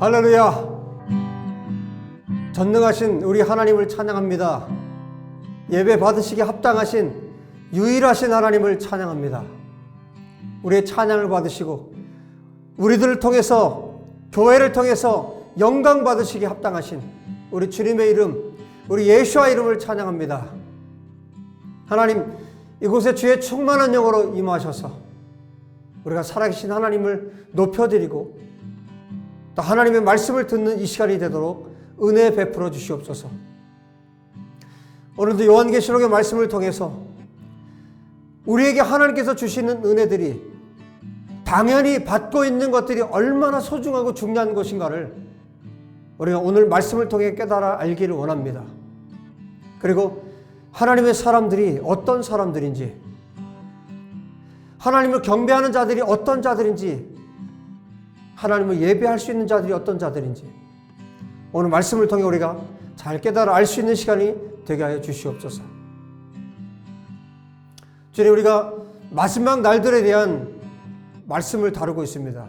할렐루야! 전능하신 우리 하나님을 찬양합니다. 예배 받으시기에 합당하신 유일하신 하나님을 찬양합니다. 우리의 찬양을 받으시고 우리들을 통해서, 교회를 통해서 영광 받으시기에 합당하신 우리 주님의 이름, 우리 예수와 이름을 찬양합니다. 하나님, 이곳에 주의 충만한 영으로 임하셔서 우리가 살아계신 하나님을 높여드리고 또 하나님의 말씀을 듣는 이 시간이 되도록 은혜 베풀어 주시옵소서. 오늘도 요한계시록의 말씀을 통해서 우리에게 하나님께서 주시는 은혜들이 당연히 받고 있는 것들이 얼마나 소중하고 중요한 것인가를 우리가 오늘 말씀을 통해 깨달아 알기를 원합니다. 그리고 하나님의 사람들이 어떤 사람들인지, 하나님을 경배하는 자들이 어떤 자들인지, 하나님을 예배할 수 있는 자들이 어떤 자들인지 오늘 말씀을 통해 우리가 잘 깨달아 알 수 있는 시간이 되게 하여 주시옵소서. 주님, 우리가 마지막 날들에 대한 말씀을 다루고 있습니다.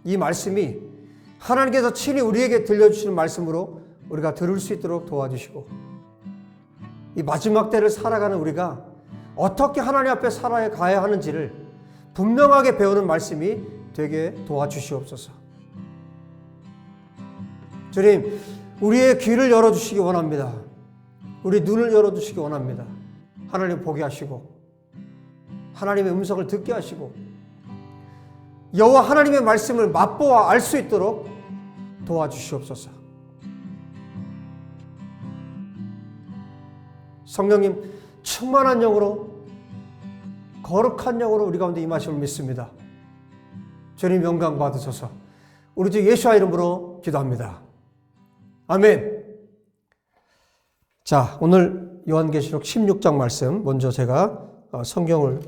이 말씀이 하나님께서 친히 우리에게 들려주시는 말씀으로 우리가 들을 수 있도록 도와주시고 이 마지막 때를 살아가는 우리가 어떻게 하나님 앞에 살아가야 하는지를 분명하게 배우는 말씀이 되게 도와주시옵소서. 주님, 우리의 귀를 열어주시기 원합니다. 우리 눈을 열어주시기 원합니다. 하나님 보게 하시고 하나님의 음성을 듣게 하시고 여호와 하나님의 말씀을 맛보아 알 수 있도록 도와주시옵소서. 성령님, 충만한 영으로, 거룩한 영으로 우리 가운데 임하심을 믿습니다. 주님 영광 받으소서. 우리 주 예수와 이름으로 기도합니다. 아멘. 자, 오늘 요한계시록 16장 말씀 먼저 제가 성경을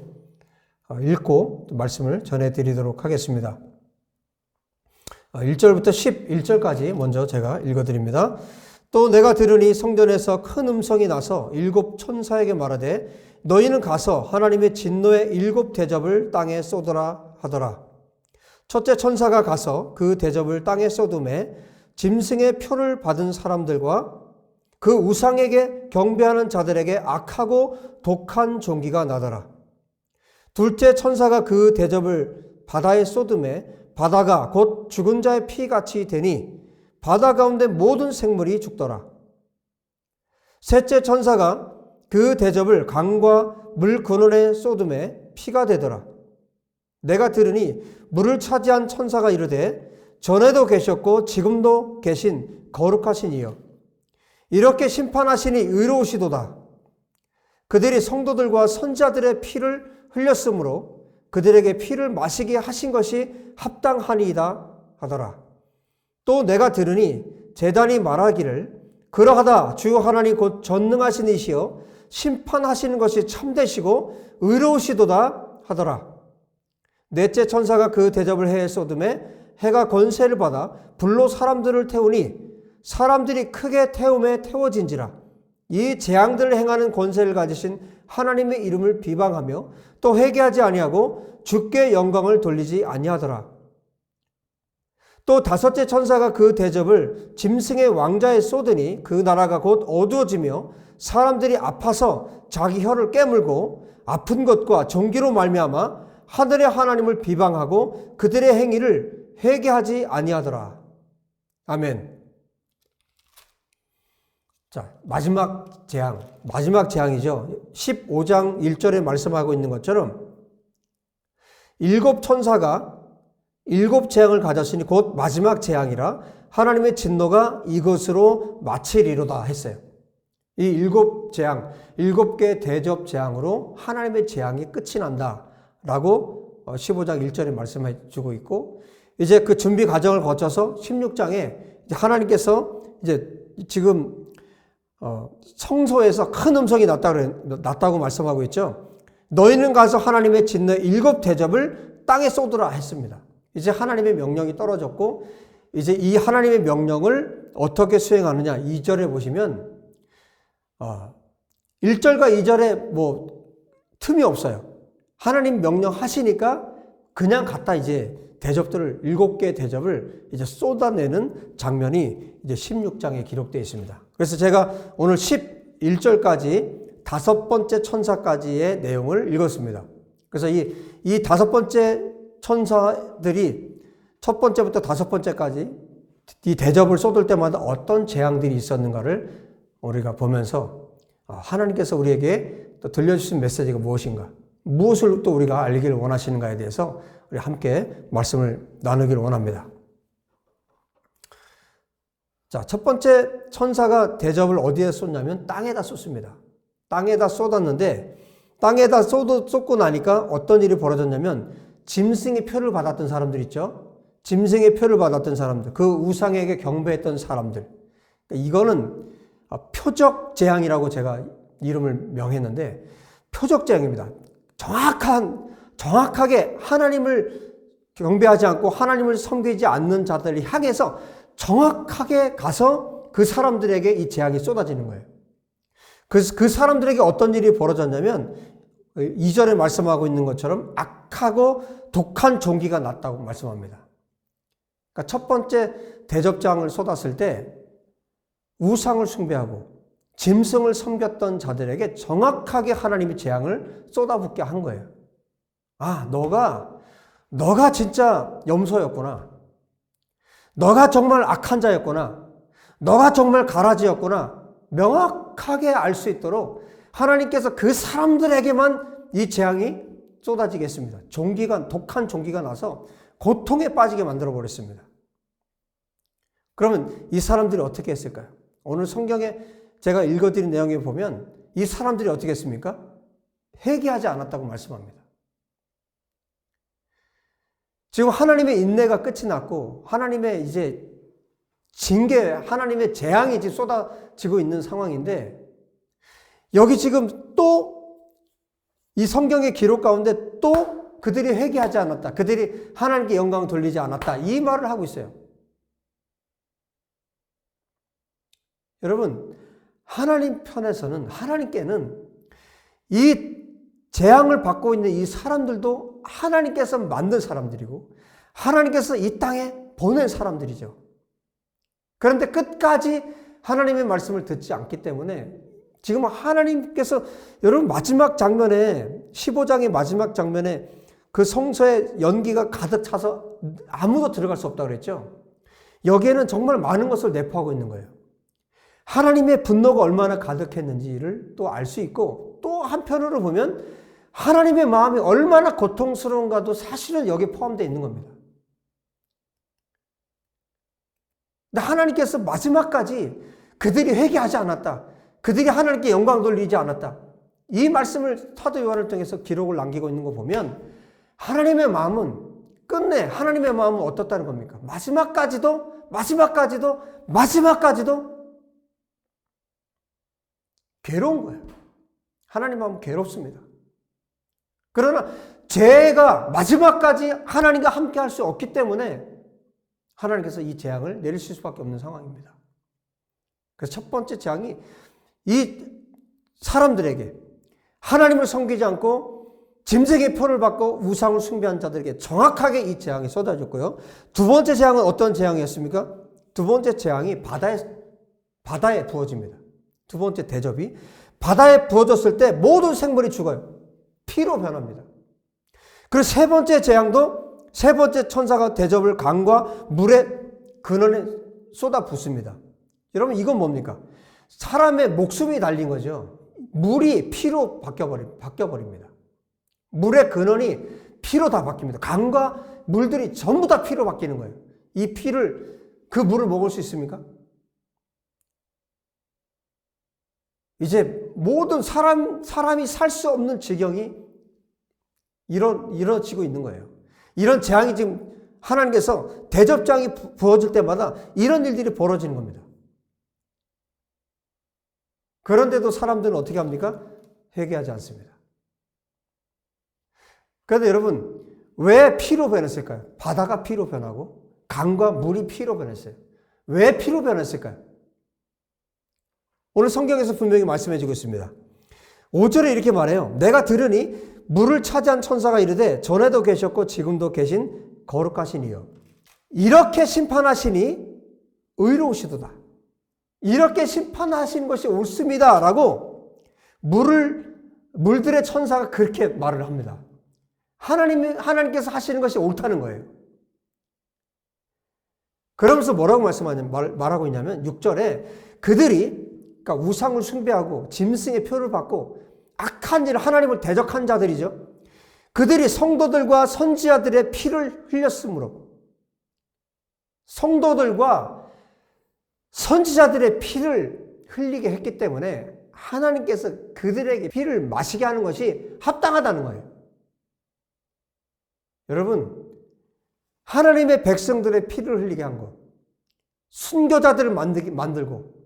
읽고 말씀을 전해드리도록 하겠습니다. 1절부터 11절까지 먼저 제가 읽어드립니다. 또 내가 들으니 성전에서 큰 음성이 나서 일곱 천사에게 말하되 너희는 가서 하나님의 진노의 일곱 대접을 땅에 쏟으라 하더라. 첫째 천사가 가서 그 대접을 땅에 쏟음에 짐승의 표를 받은 사람들과 그 우상에게 경배하는 자들에게 악하고 독한 종기가 나더라. 둘째 천사가 그 대접을 바다에 쏟음에 바다가 곧 죽은 자의 피같이 되니 바다 가운데 모든 생물이 죽더라. 셋째 천사가 그 대접을 강과 물 근원에 쏟음에 피가 되더라. 내가 들으니 물을 차지한 천사가 이르되 전에도 계셨고 지금도 계신 거룩하신 이여, 이렇게 심판하시니 의로우시도다. 그들이 성도들과 선지자들의 피를 흘렸으므로 그들에게 피를 마시게 하신 것이 합당하니이다 하더라. 또 내가 들으니 제단이 말하기를 그러하다 주 하나님 곧 전능하신 이시여 심판하시는 것이 참되시고 의로우시도다 하더라. 넷째 천사가 그 대접을 해에 쏟음에 해가 권세를 받아 불로 사람들을 태우니 사람들이 크게 태움에 태워진지라. 이 재앙들을 행하는 권세를 가지신 하나님의 이름을 비방하며 또 회개하지 아니하고 주께 영광을 돌리지 아니하더라. 또 다섯째 천사가 그 대접을 짐승의 왕자에 쏟으니 그 나라가 곧 어두워지며 사람들이 아파서 자기 혀를 깨물고 아픈 것과 종기로 말미암아 하늘의 하나님을 비방하고 그들의 행위를 회개하지 아니하더라. 아멘. 자, 마지막 재앙이죠. 15장 1절에 말씀하고 있는 것처럼 일곱 천사가 일곱 재앙을 가졌으니 곧 마지막 재앙이라 하나님의 진노가 이것으로 마치리로다 했어요. 이 일곱 재앙, 일곱 개 대접 재앙으로 하나님의 재앙이 끝이 난다 라고 15장 1절에 말씀해 주고 있고, 이제 그 준비 과정을 거쳐서 16장에 하나님께서 이제 지금 성소에서 큰 음성이 났다고 말씀하고 있죠. 너희는 가서 하나님의 진노의 일곱 대접을 땅에 쏟으라 했습니다. 이제 하나님의 명령이 떨어졌고 이제 이 하나님의 명령을 어떻게 수행하느냐 2절에 보시면 1절과 2절에 뭐 틈이 없어요. 하나님 명령 하시니까 그냥 갖다 이제 대접들을 7개의 대접을 이제 쏟아내는 장면이 이제 16장에 기록되어 있습니다. 그래서 제가 오늘 11절까지 5번째 천사까지의 내용을 읽었습니다. 그래서 이 5번째 천사들이 첫 번째부터 5번째까지 이 대접을 쏟을 때마다 어떤 재앙들이 있었는가를 우리가 보면서 하나님께서 우리에게 또 들려주신 메시지가 무엇인가, 무엇을 또 우리가 알기를 원하시는가에 대해서 우리 함께 말씀을 나누기를 원합니다. 자, 첫 번째 천사가 대접을 어디에 쏟냐면 땅에다 쏟습니다. 땅에다 쏟았는데 땅에다 쏟고 나니까 어떤 일이 벌어졌냐면 짐승의 표를 받았던 사람들 있죠. 짐승의 표를 받았던 사람들, 그 우상에게 경배했던 사람들. 이거는 표적 재앙이라고 제가 이름을 명했는데 표적 재앙입니다. 정확하게 하나님을 경배하지 않고 하나님을 섬기지 않는 자들을 향해서 정확하게 가서 그 사람들에게 이 재앙이 쏟아지는 거예요. 그 사람들에게 어떤 일이 벌어졌냐면 2절에 말씀하고 있는 것처럼 악하고 독한 종기가 났다고 말씀합니다. 그러니까 첫 번째 대접장을 쏟았을 때 우상을 숭배하고 짐승을 섬겼던 자들에게 정확하게 하나님이 재앙을 쏟아붓게 한 거예요. 아, 너가 진짜 염소였구나. 너가 정말 악한 자였구나. 너가 정말 가라지였구나. 명확하게 알 수 있도록 하나님께서 그 사람들에게만 이 재앙이 쏟아지겠습니다. 독한 종기가 나서 고통에 빠지게 만들어 버렸습니다. 그러면 이 사람들이 어떻게 했을까요? 오늘 성경에 제가 읽어드린 내용에 보면 이 사람들이 어떻게 했습니까? 회개하지 않았다고 말씀합니다. 지금 하나님의 인내가 끝이 났고 하나님의 이제 징계, 하나님의 재앙이 지금 쏟아지고 있는 상황인데 여기 지금 또 이 성경의 기록 가운데 또 그들이 회개하지 않았다. 그들이 하나님께 영광을 돌리지 않았다. 이 말을 하고 있어요. 여러분, 하나님 편에서는, 하나님께는 이 재앙을 받고 있는 이 사람들도 하나님께서 만든 사람들이고 하나님께서 이 땅에 보낸 사람들이죠. 그런데 끝까지 하나님의 말씀을 듣지 않기 때문에 지금 하나님께서 여러분 마지막 장면에 15장의 마지막 장면에 그 성소에 연기가 가득 차서 아무도 들어갈 수 없다고 그랬죠. 여기에는 정말 많은 것을 내포하고 있는 거예요. 하나님의 분노가 얼마나 가득했는지를 또 알 수 있고 또 한편으로 보면 하나님의 마음이 얼마나 고통스러운가도 사실은 여기에 포함되어 있는 겁니다. 근데 하나님께서 마지막까지 그들이 회개하지 않았다. 그들이 하나님께 영광 돌리지 않았다. 이 말씀을 사도 요한을 통해서 기록을 남기고 있는 거 보면 하나님의 마음은 끝내 하나님의 마음은 어떻다는 겁니까? 마지막까지도 괴로운 거예요. 하나님 마음은 괴롭습니다. 그러나 죄가 마지막까지 하나님과 함께 할 수 없기 때문에 하나님께서 이 재앙을 내리실 수밖에 없는 상황입니다. 그래서 첫 번째 재앙이 이 사람들에게 하나님을 섬기지 않고 짐승의 표를 받고 우상을 숭배한 자들에게 정확하게 이 재앙이 쏟아졌고요. 두 번째 재앙은 어떤 재앙이었습니까? 두 번째 재앙이 바다에 부어집니다. 두 번째 대접이 바다에 부어졌을 때 모든 생물이 죽어요. 피로 변합니다. 그리고 세 번째 재앙도 세 번째 천사가 대접을 강과 물의 근원에 쏟아붓습니다. 여러분 이건 뭡니까? 사람의 목숨이 달린 거죠. 물이 피로 바뀌어버립니다. 물의 근원이 피로 다 바뀝니다. 강과 물들이 전부 다 피로 바뀌는 거예요. 이 피를, 그 물을 먹을 수 있습니까? 이제 모든 사람이 살 수 없는 지경이 이루어지고 있는 거예요. 이런 재앙이 지금 하나님께서 대접장이 부어질 때마다 이런 일들이 벌어지는 겁니다. 그런데도 사람들은 어떻게 합니까? 회개하지 않습니다. 그런데 여러분, 왜 피로 변했을까요? 바다가 피로 변하고 강과 물이 피로 변했어요. 왜 피로 변했을까요? 오늘 성경에서 분명히 말씀해 주고 있습니다. 5절에 이렇게 말해요. 내가 들으니 물을 차지한 천사가 이르되 전에도 계셨고 지금도 계신 거룩하시니요 이렇게 심판하시니 의로우시도다. 이렇게 심판하신 것이 옳습니다. 라고 물들의 천사가 그렇게 말을 합니다. 하나님께서 하시는 것이 옳다는 거예요. 그러면서 뭐라고 말하고 있냐면 6절에 그들이 그러니까 우상을 숭배하고 짐승의 표를 받고 악한 일 하나님을 대적한 자들이죠. 그들이 성도들과 선지자들의 피를 흘렸으므로 성도들과 선지자들의 피를 흘리게 했기 때문에 하나님께서 그들에게 피를 마시게 하는 것이 합당하다는 거예요. 여러분, 하나님의 백성들의 피를 흘리게 한 것, 순교자들을 만들고,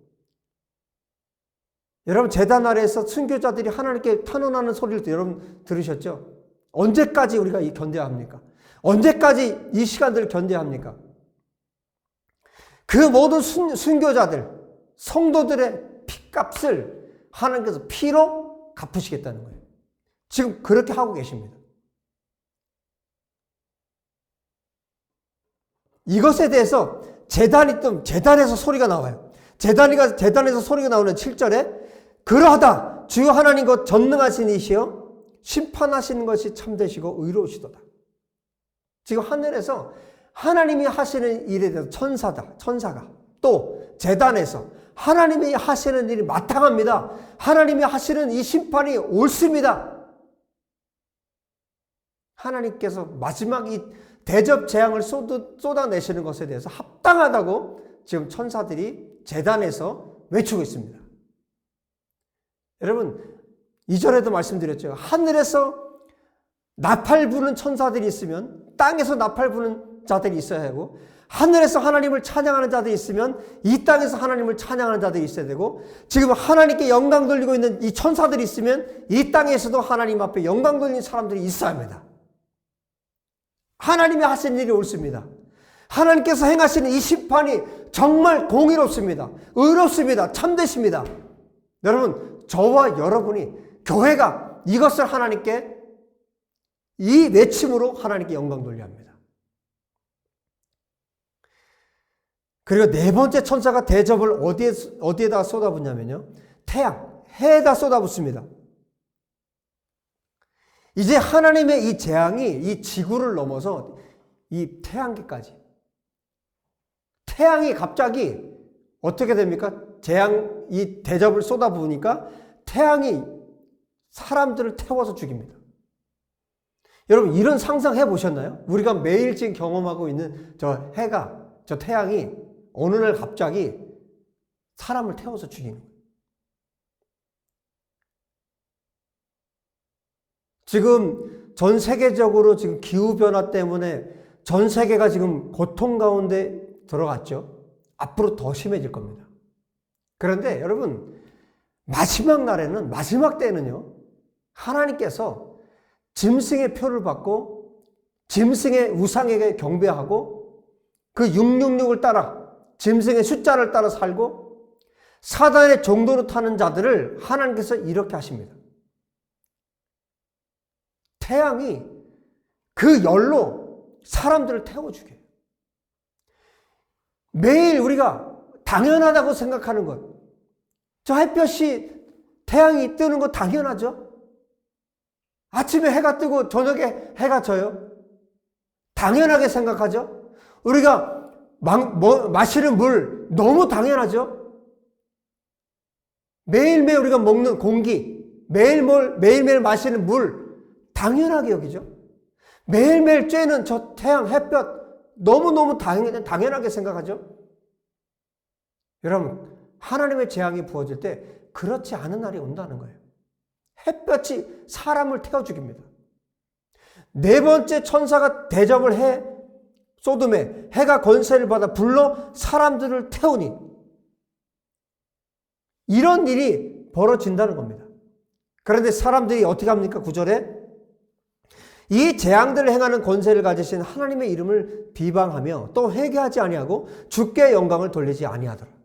여러분 제단 아래에서 순교자들이 하나님께 탄원하는 소리를 여러분 들으셨죠? 언제까지 우리가 견뎌야 합니까? 언제까지 이 시간들을 견뎌야 합니까? 그 모든 순교자들, 성도들의 피값을 하나님께서 피로 갚으시겠다는 거예요. 지금 그렇게 하고 계십니다. 이것에 대해서 재단에서 소리가 나와요. 재단에서 소리가 나오는 7절에 그러하다 주여 하나님 곧 전능하신 이시여 심판하시는 것이 참되시고 의로우시도다. 지금 하늘에서 하나님이 하시는 일에 대해서 천사가 또 재단에서 하나님이 하시는 일이 마땅합니다. 하나님이 하시는 이 심판이 옳습니다. 하나님께서 마지막 이 대접 재앙을 쏟아내시는 것에 대해서 합당하다고 지금 천사들이 재단에서 외치고 있습니다. 여러분 2절에도 말씀드렸죠. 하늘에서 나팔 부는 천사들이 있으면 땅에서 나팔 부는 자들이 있어야 하고 하늘에서 하나님을 찬양하는 자들이 있으면 이 땅에서 하나님을 찬양하는 자들이 있어야 되고 지금 하나님께 영광 돌리고 있는 이 천사들이 있으면 이 땅에서도 하나님 앞에 영광 돌리는 사람들이 있어야 합니다. 하나님이 하신 일이 옳습니다. 하나님께서 행하시는 이 심판이 정말 공의롭습니다. 의롭습니다. 참되십니다. 여러분 저와 여러분이 교회가 이것을 하나님께 이 외침으로 하나님께 영광 돌려야 합니다. 그리고 네 번째 천사가 대접을 어디에다 쏟아붓냐면요. 해에다 쏟아붓습니다. 이제 하나님의 이 재앙이 이 지구를 넘어서 이 태양계까지. 태양이 갑자기 어떻게 됩니까? 이 대접을 쏟아부으니까 태양이 사람들을 태워서 죽입니다. 여러분 이런 상상해 보셨나요? 우리가 매일 지금 경험하고 있는 저 태양이 어느 날 갑자기 사람을 태워서 죽이는 거예요. 지금 전 세계적으로 지금 기후변화 때문에 전 세계가 지금 고통 가운데 들어갔죠. 앞으로 더 심해질 겁니다. 그런데 여러분 마지막 때는요. 하나님께서 짐승의 표를 받고 짐승의 우상에게 경배하고 그 666을 따라 짐승의 숫자를 따라 살고 사단의 종도로 타는 자들을 하나님께서 이렇게 하십니다. 태양이 그 열로 사람들을 태워 죽여요. 매일 우리가 당연하다고 생각하는 것. 저 햇볕이 태양이 뜨는 거 당연하죠? 아침에 해가 뜨고 저녁에 해가 져요? 당연하게 생각하죠? 우리가 마시는 물 너무 당연하죠? 매일매일 우리가 먹는 공기, 매일매일 마시는 물 당연하게 여기죠? 매일매일 쬐는 저 태양, 햇볕 너무너무 당연하게 생각하죠? 여러분, 하나님의 재앙이 부어질 때 그렇지 않은 날이 온다는 거예요. 햇볕이 사람을 태워 죽입니다. 네 번째 천사가 대접을 해 소돔에 해가 권세를 받아 불러 사람들을 태우니 이런 일이 벌어진다는 겁니다. 그런데 사람들이 어떻게 합니까? 9절에 이 재앙들을 행하는 권세를 가지신 하나님의 이름을 비방하며 또 회개하지 아니하고 주께 영광을 돌리지 아니하더라.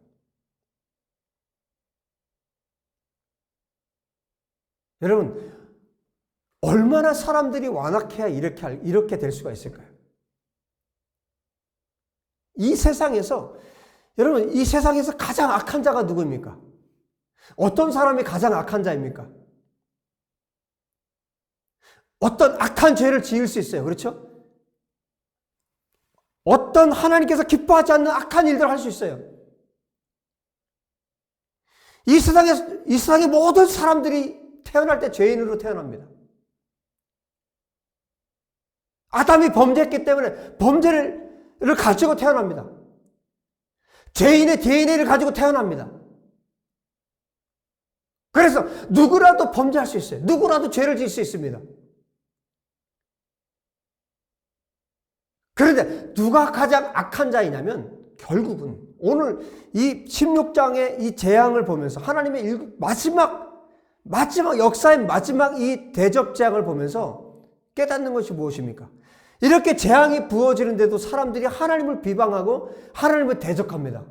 여러분 얼마나 사람들이 완악해야 이렇게 될 수가 있을까요? 이 세상에서, 여러분, 이 세상에서 가장 악한 자가 누구입니까? 어떤 사람이 가장 악한 자입니까? 어떤 악한 죄를 지을 수 있어요. 그렇죠? 어떤 하나님께서 기뻐하지 않는 악한 일들을 할 수 있어요. 이 세상의 모든 사람들이 태어날 때 죄인으로 태어납니다. 아담이 범죄했기 때문에 범죄를 가지고 태어납니다. 죄인의 DNA를 가지고 태어납니다. 그래서 누구라도 범죄할 수 있어요. 누구라도 죄를 지을 수 있습니다. 그런데 누가 가장 악한 자이냐면 결국은 오늘 이 16장의 이 재앙을 보면서 하나님의 마지막 역사의 마지막 이 대접 재앙을 보면서 깨닫는 것이 무엇입니까? 이렇게 재앙이 부어지는데도 사람들이 하나님을 비방하고 하나님을 대적합니다.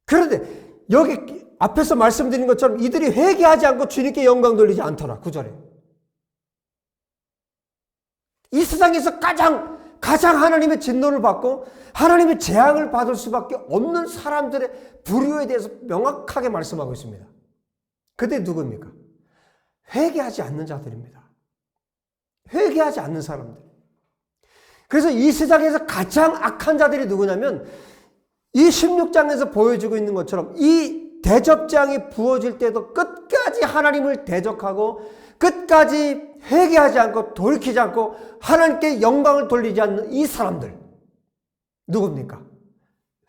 그런데 여기 앞에서 말씀드린 것처럼 이들이 회개하지 않고 주님께 영광 돌리지 않더라. 9절에. 이 세상에서 가장 하나님의 진노를 받고 하나님의 재앙을 받을 수밖에 없는 사람들의 부류에 대해서 명확하게 말씀하고 있습니다. 그때 누구입니까? 회개하지 않는 자들입니다. 회개하지 않는 사람들. 그래서 이 세상에서 가장 악한 자들이 누구냐면 이 16장에서 보여주고 있는 것처럼 이 대접장이 부어질 때도 끝까지 하나님을 대적하고 끝까지 회개하지 않고 돌이키지 않고 하나님께 영광을 돌리지 않는 이 사람들. 누굽니까?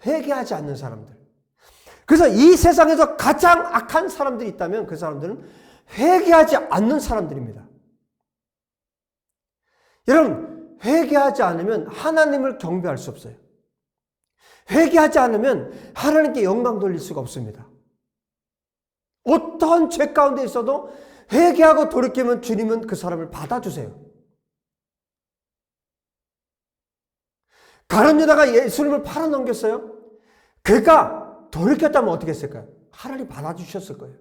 회개하지 않는 사람들. 그래서 이 세상에서 가장 악한 사람들이 있다면 그 사람들은 회개하지 않는 사람들입니다. 여러분, 회개하지 않으면 하나님을 경배할 수 없어요. 회개하지 않으면 하나님께 영광 돌릴 수가 없습니다. 어떠한 죄 가운데 있어도 회개하고 돌이키면 주님은 그 사람을 받아주세요. 가룟 유다가 예수님을 팔아넘겼어요. 그가 돌이켰다면 어떻게 했을까요? 하나님 받아주셨을 거예요.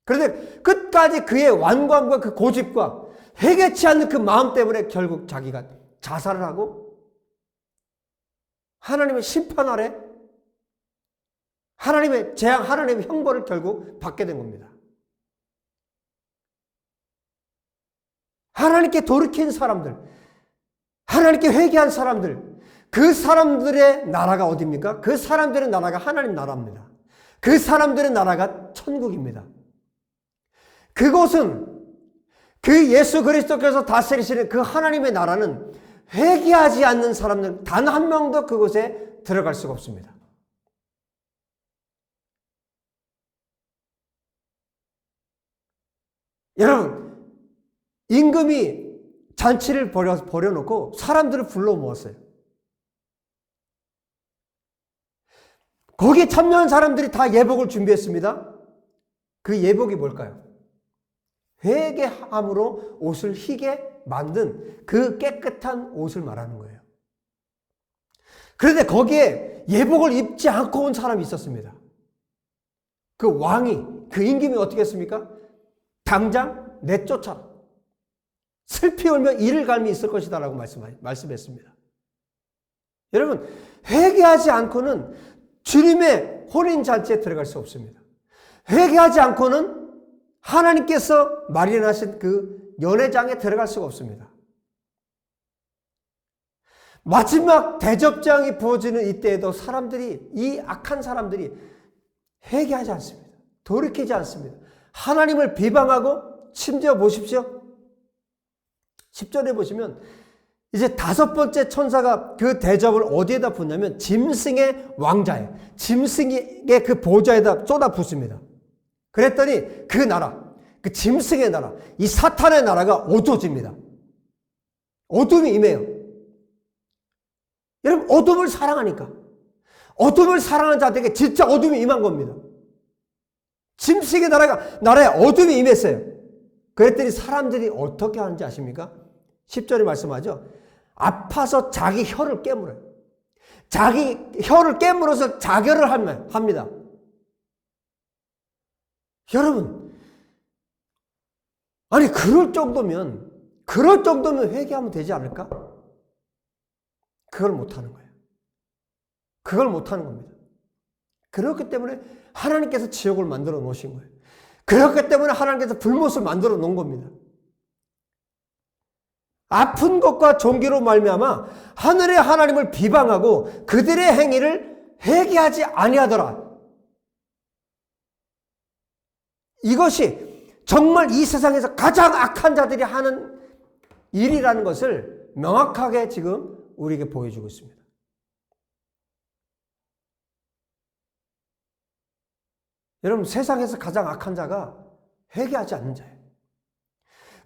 그런데 끝까지 그의 완고함과 그 고집과 회개치 않는 그 마음 때문에 결국 자기가 자살을 하고 하나님의 심판 아래 하나님의 재앙, 하나님의 형벌을 결국 받게 된 겁니다. 하나님께 돌이킨 사람들, 하나님께 회개한 사람들, 그 사람들의 나라가 어디입니까? 그 사람들의 나라가 하나님 나라입니다. 그 사람들의 나라가 천국입니다. 그곳은 그 예수 그리스도께서 다스리시는 그 하나님의 나라는 회개하지 않는 사람들 단 한 명도 그곳에 들어갈 수가 없습니다. 여러분, 임금이 잔치를 벌여놓고 사람들을 불러 모았어요. 거기에 참여한 사람들이 다 예복을 준비했습니다. 그 예복이 뭘까요? 회개함으로 옷을 희게 만든 그 깨끗한 옷을 말하는 거예요. 그런데 거기에 예복을 입지 않고 온 사람이 있었습니다. 그 왕이, 그 임금이 어떻게 했습니까? 당장 내쫓아라. 슬피 울며 이를 갈미 있을 것이다 라고 말씀했습니다. 여러분, 회개하지 않고는 주님의 혼인잔치에 들어갈 수 없습니다. 회개하지 않고는 하나님께서 마련하신 그 연회장에 들어갈 수가 없습니다. 마지막 대접장이 부어지는 이때에도 사람들이, 이 악한 사람들이 회개하지 않습니다. 돌이키지 않습니다. 하나님을 비방하고, 심지어 보십시오. 10절에 보시면 이제 5번째 천사가 그 대접을 어디에다 붓냐면 짐승의 왕자에, 짐승의 그 보좌에다 쏟아 붓습니다. 그랬더니 그 나라, 그 짐승의 나라, 이 사탄의 나라가 어두워집니다. 어둠이 임해요. 여러분, 어둠을 사랑하니까. 어둠을 사랑하는 자들에게 진짜 어둠이 임한 겁니다. 짐승의 나라에 어둠이 임했어요. 그랬더니 사람들이 어떻게 하는지 아십니까? 10절에 말씀하죠. 아파서 자기 혀를 깨물어요. 자기 혀를 깨물어서 자결을 합니다. 여러분, 아니 그럴 정도면 회개하면 되지 않을까? 그걸 못하는 거예요. 그걸 못하는 겁니다. 그렇기 때문에 하나님께서 지옥을 만들어 놓으신 거예요. 그렇기 때문에 하나님께서 불못을 만들어 놓은 겁니다. 아픈 것과 종기로 말미암아 하늘의 하나님을 비방하고 그들의 행위를 회개하지 아니하더라. 이것이 정말 이 세상에서 가장 악한 자들이 하는 일이라는 것을 명확하게 지금 우리에게 보여주고 있습니다. 여러분, 세상에서 가장 악한 자가 회개하지 않는 자예요.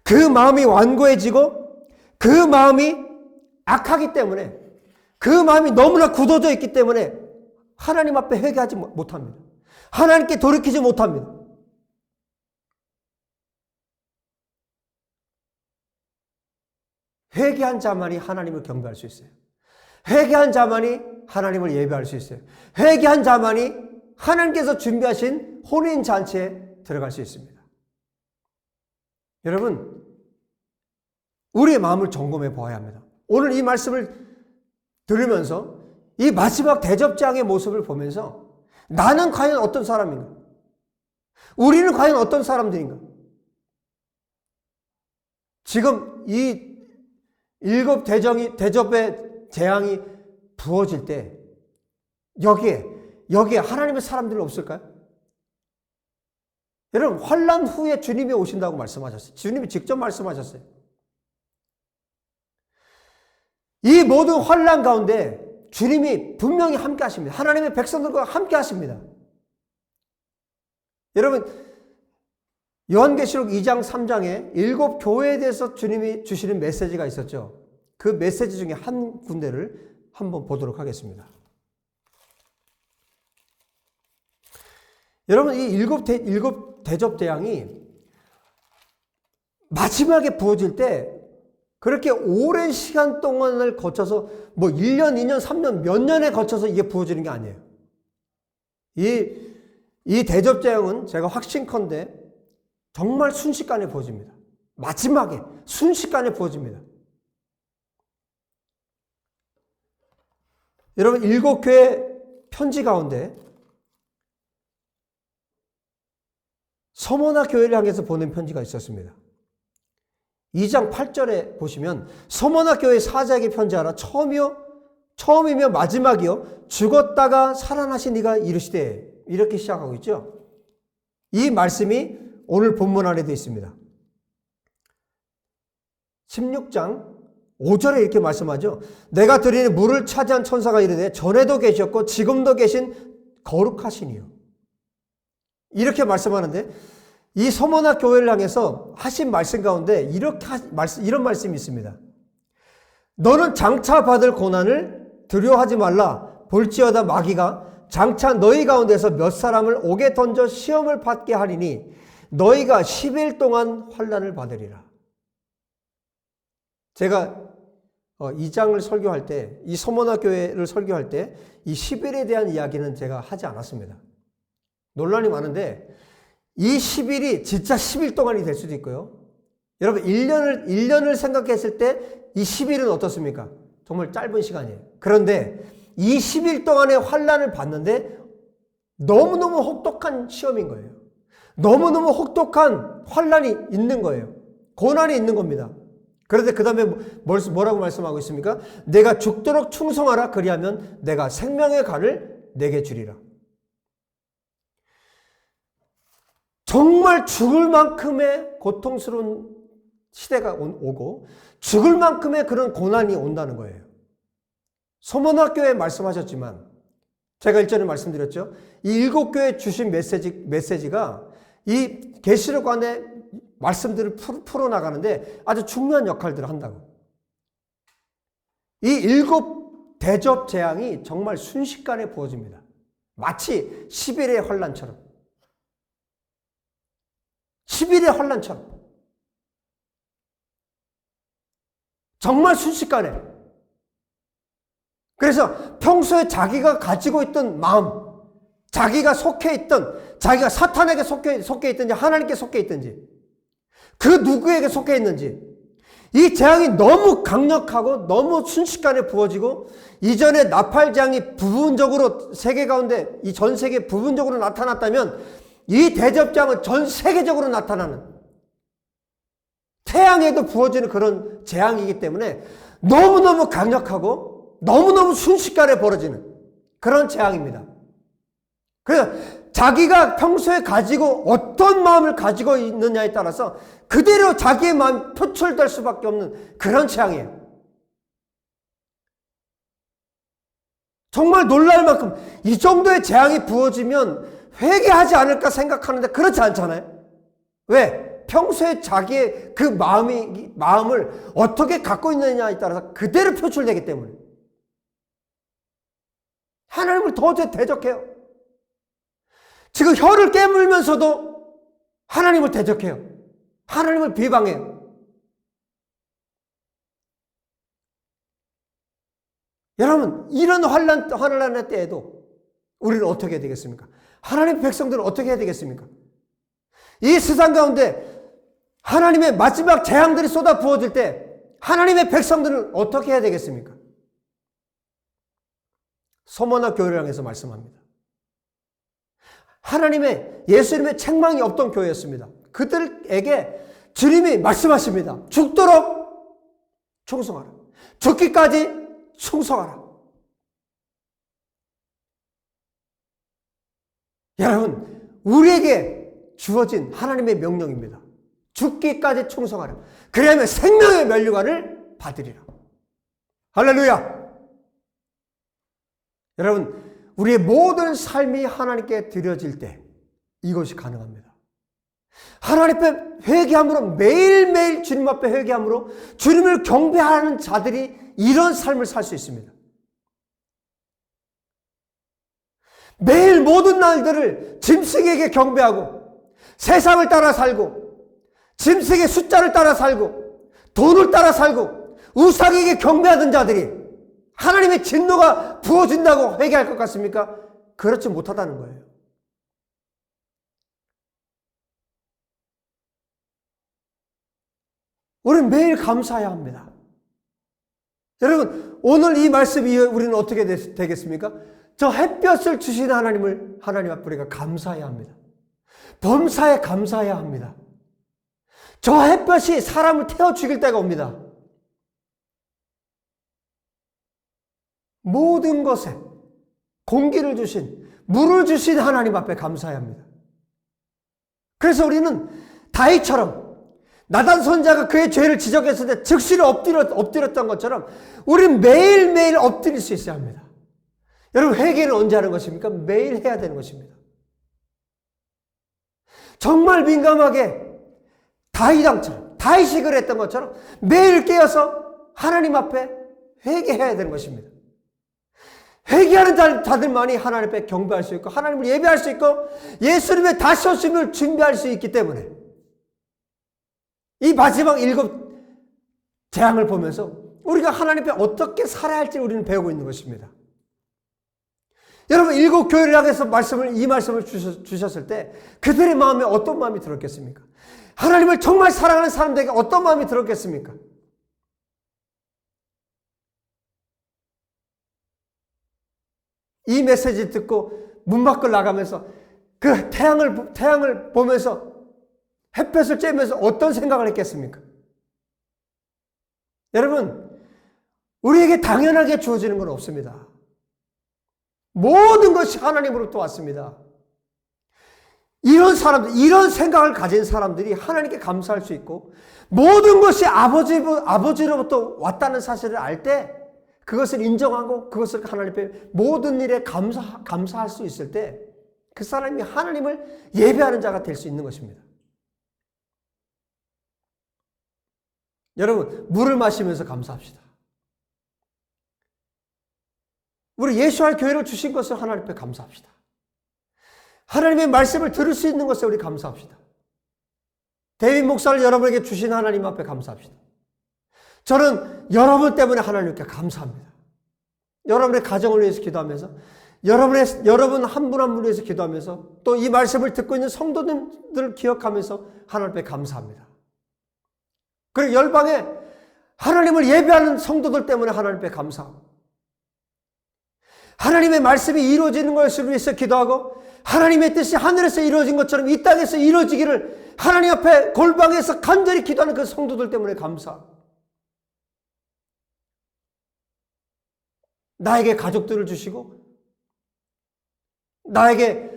그 마음이 완고해지고 그 마음이 악하기 때문에, 그 마음이 너무나 굳어져 있기 때문에 하나님 앞에 회개하지 못합니다. 하나님께 돌이키지 못합니다. 회개한 자만이 하나님을 경배할 수 있어요. 회개한 자만이 하나님을 예배할 수 있어요. 회개한 자만이 하나님께서 준비하신 혼인잔치에 들어갈 수 있습니다. 여러분, 우리의 마음을 점검해 보아야 합니다. 오늘 이 말씀을 들으면서 이 마지막 대접장의 모습을 보면서 나는 과연 어떤 사람인가? 우리는 과연 어떤 사람들인가? 지금 이 일곱 대접의 재앙이 부어질 때 여기에 하나님의 사람들은 없을까요? 여러분, 환난 후에 주님이 오신다고 말씀하셨어요. 주님이 직접 말씀하셨어요. 이 모든 환난 가운데 주님이 분명히 함께 하십니다. 하나님의 백성들과 함께 하십니다. 여러분, 요한계시록 2장 3장에 일곱 교회에 대해서 주님이 주시는 메시지가 있었죠. 그 메시지 중에 한 군데를 한번 보도록 하겠습니다. 여러분, 이 일곱 대접 재앙이 마지막에 부어질 때 그렇게 오랜 시간 동안을 거쳐서 뭐 1년, 2년, 3년, 몇 년에 거쳐서 이게 부어지는 게 아니에요. 이 대접 재앙은 제가 확신컨대 정말 순식간에 부어집니다. 마지막에 순식간에 부어집니다. 여러분, 일곱 교회 편지 가운데 서머나 교회를 향해서 보낸 편지가 있었습니다. 2장 8절에 보시면 서머나 교회 사자에게 편지하라. 처음이며 마지막이요 죽었다가 살아나신 이가 이르시되, 이렇게 시작하고 있죠. 이 말씀이 오늘 본문 안에도 있습니다. 16장 5절에 이렇게 말씀하죠. 내가 들으니 물을 차지한 천사가 이르되 전에도 계셨고 지금도 계신 거룩하시니요. 이렇게 말씀하는데, 이 서머나 교회를 향해서 하신 말씀 가운데 이런 말씀이 있습니다. 너는 장차 받을 고난을 두려워하지 말라. 볼지어다 마귀가 장차 너희 가운데서 몇 사람을 옥에 던져 시험을 받게 하리니 너희가 10일 동안 환난을 받으리라. 제가 이 장을 설교할 때, 이 서머나 교회를 설교할 때 이 10일에 대한 이야기는 제가 하지 않았습니다. 논란이 많은데 이 10일이 진짜 10일 동안이 될 수도 있고요. 여러분, 1년을 생각했을 때 이 10일은 어떻습니까? 정말 짧은 시간이에요. 그런데 이 10일 동안의 환난을 받는데 너무너무 혹독한 시험인 거예요. 너무너무 혹독한 환난이 있는 거예요. 고난이 있는 겁니다. 그런데 그 다음에 뭐라고 말씀하고 있습니까? 내가 죽도록 충성하라. 그리하면 내가 생명의 간을 내게 주리라. 정말 죽을 만큼의 고통스러운 시대가 오고 죽을 만큼의 그런 고난이 온다는 거예요. 서머나 교회에 말씀하셨지만 제가 일전에 말씀드렸죠. 이 일곱 교회에 주신 메시지가 이 계시록 안에 말씀들을 풀어나가는데 아주 중요한 역할들을 한다고. 이 일곱 대접 재앙이 정말 순식간에 부어집니다. 마치 10일의 환난처럼. 10일의 환난처럼. 정말 순식간에. 그래서 평소에 자기가 가지고 있던 마음, 자기가 속해 있던, 자기가 사탄에게 속해 있든지 하나님께 속해 있든지 그 누구에게 속해 있는지 이 재앙이 너무 강력하고 너무 순식간에 부어지고 이전에 나팔재앙이 부분적으로 세계 가운데 이 전 세계 부분적으로 나타났다면 이 대접재앙은 전 세계적으로 나타나는 태양에도 부어지는 그런 재앙이기 때문에 너무너무 강력하고 너무너무 순식간에 벌어지는 그런 재앙입니다. 그래서 자기가 평소에 가지고 어떤 마음을 가지고 있느냐에 따라서 그대로 자기의 마음이 표출될 수밖에 없는 그런 재앙이에요. 정말 놀랄 만큼 이 정도의 재앙이 부어지면 회개하지 않을까 생각하는데 그렇지 않잖아요. 왜? 평소에 자기의 그 마음을 어떻게 갖고 있느냐에 따라서 그대로 표출되기 때문에 하나님을 도저히 대적해요. 지금 혀를 깨물면서도 하나님을 대적해요. 하나님을 비방해요. 여러분, 이런 환란의 때에도 우리는 어떻게 해야 되겠습니까? 하나님의 백성들은 어떻게 해야 되겠습니까? 이 세상 가운데 하나님의 마지막 재앙들이 쏟아 부어질 때 하나님의 백성들은 어떻게 해야 되겠습니까? 소모나 교회를 향해서 말씀합니다. 하나님의 예수님의 책망이 없던 교회였습니다. 그들에게 주님이 말씀하십니다. 죽도록 충성하라. 죽기까지 충성하라. 여러분, 우리에게 주어진 하나님의 명령입니다. 죽기까지 충성하라. 그래야만 생명의 면류관을 받으리라. 할렐루야. 여러분, 우리의 모든 삶이 하나님께 드려질 때 이것이 가능합니다. 하나님 앞에 회개함으로, 매일매일 주님 앞에 회개함으로 주님을 경배하는 자들이 이런 삶을 살 수 있습니다. 매일 모든 날들을 짐승에게 경배하고 세상을 따라 살고 짐승의 숫자를 따라 살고 돈을 따라 살고 우상에게 경배하던 자들이 하나님의 진노가 부어진다고 회개할 것 같습니까? 그렇지 못하다는 거예요. 우리는 매일 감사해야 합니다. 여러분, 오늘 이 말씀 이후에 우리는 어떻게 되겠습니까? 저 햇볕을 주신 하나님 앞에 우리가 감사해야 합니다. 범사에 감사해야 합니다. 저 햇볕이 사람을 태워 죽일 때가 옵니다. 모든 것에 공기를 주신, 물을 주신 하나님 앞에 감사해야 합니다. 그래서 우리는 다윗처럼 나단 선지자가 그의 죄를 지적했을 때 즉시로 엎드렸던 것처럼 우리는 매일매일 엎드릴 수 있어야 합니다. 여러분, 회개는 언제 하는 것입니까? 매일 해야 되는 것입니다. 정말 민감하게 다윗이 그랬던 것처럼 매일 깨어서 하나님 앞에 회개해야 되는 것입니다. 회개하는 자들만이 하나님 앞에 경배할 수 있고 하나님을 예배할 수 있고 예수님의 다시 오심을 준비할 수 있기 때문에 이 마지막 7 재앙을 보면서 우리가 하나님 앞에 어떻게 살아야 할지 우리는 배우고 있는 것입니다. 여러분, 7 교회를 향해서 이 말씀을 주셨을 때 그들의 마음에 어떤 마음이 들었겠습니까? 하나님을 정말 사랑하는 사람들에게 어떤 마음이 들었겠습니까? 이 메시지 듣고 문 밖을 나가면서 그 태양을 보면서 햇볕을 쬐면서 어떤 생각을 했겠습니까? 여러분, 우리에게 당연하게 주어지는 건 없습니다. 모든 것이 하나님으로부터 왔습니다. 이런 생각을 가진 사람들이 하나님께 감사할 수 있고 모든 것이 아버지로부터 왔다는 사실을 알 때 그것을 인정하고 그것을 하나님 앞에 모든 일에 감사할 수 있을 때 그 사람이 하나님을 예배하는 자가 될 수 있는 것입니다. 여러분, 물을 마시면서 감사합시다. 우리 예수할 교회를 주신 것을 하나님 앞에 감사합시다. 하나님의 말씀을 들을 수 있는 것에 우리 감사합시다. 데이빗 목사를 여러분에게 주신 하나님 앞에 감사합시다. 저는 여러분 때문에 하나님께 감사합니다. 여러분의 가정을 위해서 기도하면서 여러분 한 분 한 분 위해서 기도하면서 또 이 말씀을 듣고 있는 성도들을 기억하면서 하나님 앞에 감사합니다. 그리고 열방에 하나님을 예배하는 성도들 때문에 하나님 앞에 감사하고, 하나님의 말씀이 이루어지는 것을 위해서 기도하고, 하나님의 뜻이 하늘에서 이루어진 것처럼 이 땅에서 이루어지기를 하나님 앞에 골방에서 간절히 기도하는 그 성도들 때문에 감사하고, 나에게 가족들을 주시고, 나에게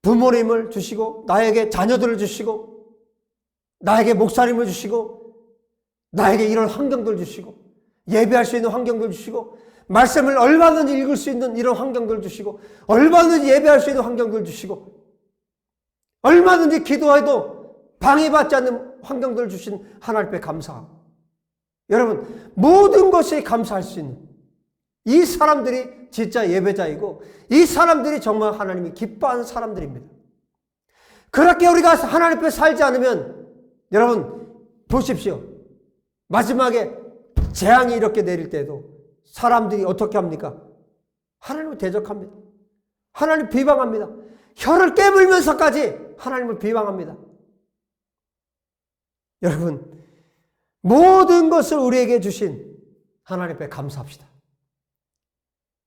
부모님을 주시고, 나에게 자녀들을 주시고, 나에게 목사님을 주시고, 나에게 이런 환경들 주시고, 예배할 수 있는 환경들 주시고, 말씀을 얼마든지 읽을 수 있는 이런 환경들 주시고, 얼마든지 예배할 수 있는 환경들 주시고, 얼마든지 기도해도 방해받지 않는 환경들을 주신 하나님 앞에 감사하고, 여러분 모든 것이 감사할 수 있는 이 사람들이 진짜 예배자이고, 이 사람들이 정말 하나님이 기뻐하는 사람들입니다. 그렇게 우리가 하나님 앞에 살지 않으면, 여러분 보십시오. 마지막에 재앙이 이렇게 내릴 때도 사람들이 어떻게 합니까? 하나님을 대적합니다. 하나님 비방합니다. 혀를 깨물면서까지 하나님을 비방합니다. 여러분, 모든 것을 우리에게 주신 하나님 앞에 감사합시다.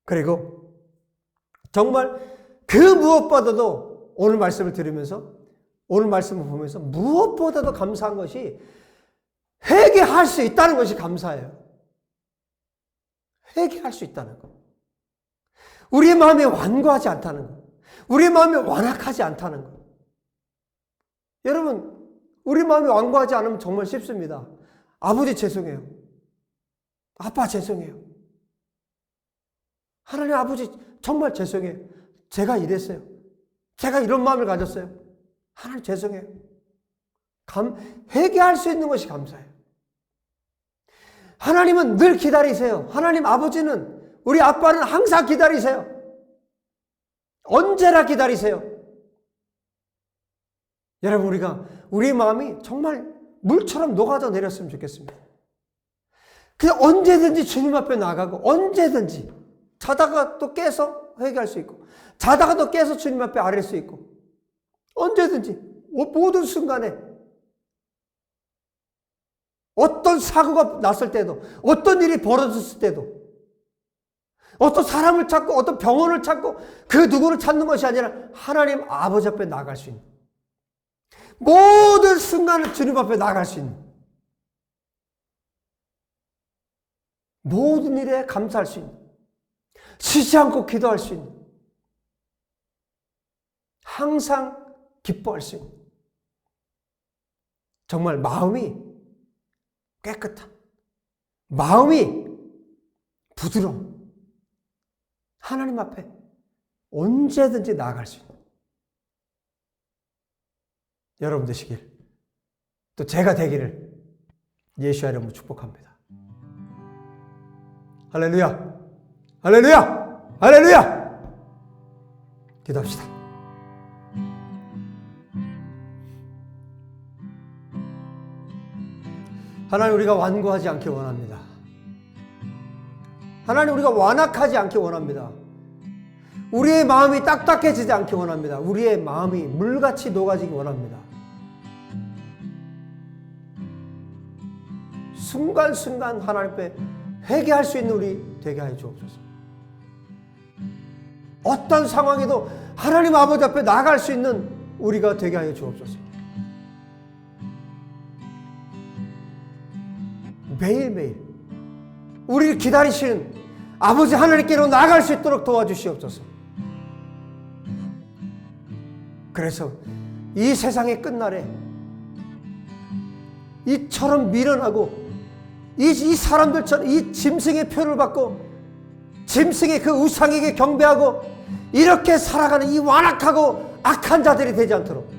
그리고 정말 그 무엇보다도 오늘 말씀을 들으면서, 오늘 말씀을 보면서 무엇보다도 감사한 것이 회개할 수 있다는 것이 감사해요. 회개할 수 있다는 것. 우리의 마음이 완고하지 않다는 것. 우리의 마음이 완악하지 않다는 것. 여러분, 우리 마음이 완고하지 않으면 정말 쉽습니다. 아버지 죄송해요. 아빠 죄송해요. 하나님 아버지 정말 죄송해요. 제가 이랬어요. 제가 이런 마음을 가졌어요. 하나님 죄송해요. 회개할 수 있는 것이 감사해요. 하나님은 늘 기다리세요. 하나님 아버지는, 우리 아빠는 항상 기다리세요. 언제나 기다리세요. 여러분, 우리 마음이 정말 물처럼 녹아져 내렸으면 좋겠습니다. 그냥 언제든지 주님 앞에 나가고, 언제든지 자다가 또 깨서 회개할 수 있고, 자다가 또 깨서 주님 앞에 아뢰을 수 있고, 언제든지 모든 순간에 어떤 사고가 났을 때도, 어떤 일이 벌어졌을 때도, 어떤 사람을 찾고 어떤 병원을 찾고 그 누구를 찾는 것이 아니라 하나님 아버지 앞에 나갈 수 있는, 모든 순간을 주님 앞에 나갈 수 있는, 모든 일에 감사할 수 있는, 쉬지 않고 기도할 수 있는, 항상 기뻐할 수 있는, 정말 마음이 깨끗한, 마음이 부드러운 하나님 앞에 언제든지 나아갈 수 있는 여러분 되시길, 또 제가 되기를 예수의 이름으로 축복합니다. 할렐루야! 할렐루야! 할렐루야! 기도합시다. 하나님, 우리가 완고하지 않기 원합니다. 하나님, 우리가 완악하지 않기 원합니다. 우리의 마음이 딱딱해지지 않기 원합니다. 우리의 마음이 물같이 녹아지기 원합니다. 순간순간 하나님 앞에 회개할 수 있는 우리 되게 하여 주옵소서. 어떤 상황에도 하나님 아버지 앞에 나갈 수 있는 우리가 되게 하여 주옵소서. 매일매일 우리를 기다리시는 아버지 하나님께로 나아갈 수 있도록 도와주시옵소서. 그래서 이 세상의 끝날에 이처럼 미련하고 이 사람들처럼 이 짐승의 표를 받고 짐승의 그 우상에게 경배하고 이렇게 살아가는 이 완악하고 악한 자들이 되지 않도록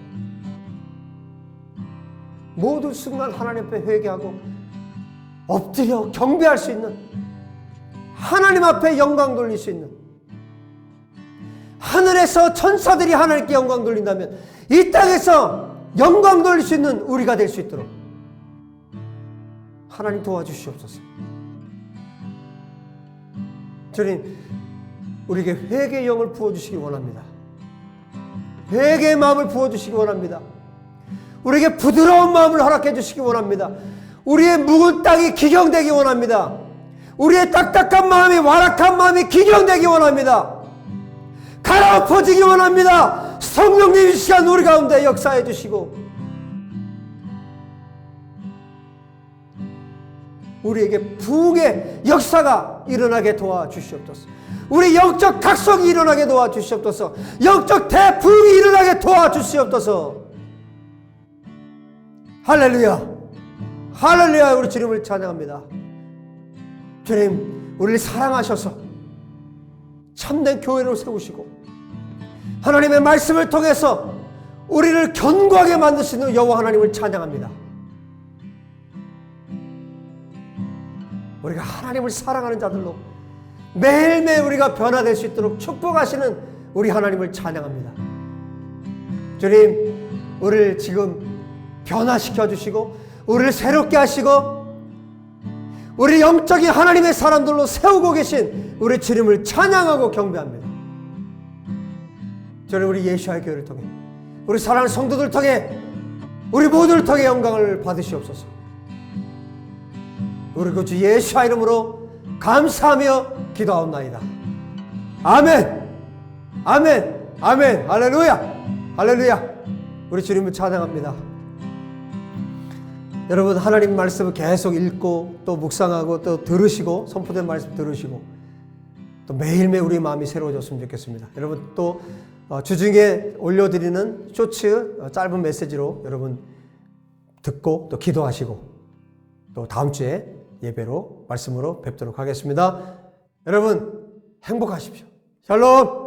모든 순간 하나님 앞에 회개하고 엎드려 경배할 수 있는, 하나님 앞에 영광 돌릴 수 있는, 하늘에서 천사들이 하나님께 영광 돌린다면 이 땅에서 영광 돌릴 수 있는 우리가 될 수 있도록 하나님 도와주시옵소서. 주님, 우리에게 회개의 영을 부어주시기 원합니다. 회개의 마음을 부어주시기 원합니다. 우리에게 부드러운 마음을 허락해 주시기 원합니다. 우리의 묵은 땅이 기경되기 원합니다. 우리의 딱딱한 마음이, 완악한 마음이 기경되기 원합니다. 갈아엎어지기 원합니다. 성령님 이 시간 우리 가운데 역사해 주시고 우리에게 부흥의 역사가 일어나게 도와주시옵소서. 우리 영적 각성이 일어나게 도와주시옵소서. 영적 대부흥이 일어나게 도와주시옵소서. 할렐루야, 할렐루야. 우리 주님을 찬양합니다. 주님, 우리를 사랑하셔서 참된 교회로 세우시고 하나님의 말씀을 통해서 우리를 견고하게 만드시는 여호와 하나님을 찬양합니다. 우리가 하나님을 사랑하는 자들로 매일매일 우리가 변화될 수 있도록 축복하시는 우리 하나님을 찬양합니다. 주님, 우리를 지금 변화시켜 주시고 우리를 새롭게 하시고 우리 영적인 하나님의 사람들로 세우고 계신 우리 주님을 찬양하고 경배합니다. 저는 우리 예수의 교회를 통해 우리 사랑하는 성도들 통해 우리 모두를 통해 영광을 받으시옵소서. 우리 그 주 예수의 이름으로 감사하며 기도하옵나이다. 아멘, 아멘, 아멘. 할렐루야, 할렐루야. 우리 주님을 찬양합니다. 여러분, 하나님 말씀을 계속 읽고 또 묵상하고 또 들으시고 선포된 말씀 들으시고 또 매일매일 우리 마음이 새로워졌으면 좋겠습니다. 여러분, 또 주중에 올려드리는 쇼츠 짧은 메시지로 여러분 듣고 또 기도하시고 또 다음 주에 예배로 말씀으로 뵙도록 하겠습니다. 여러분 행복하십시오. 샬롬.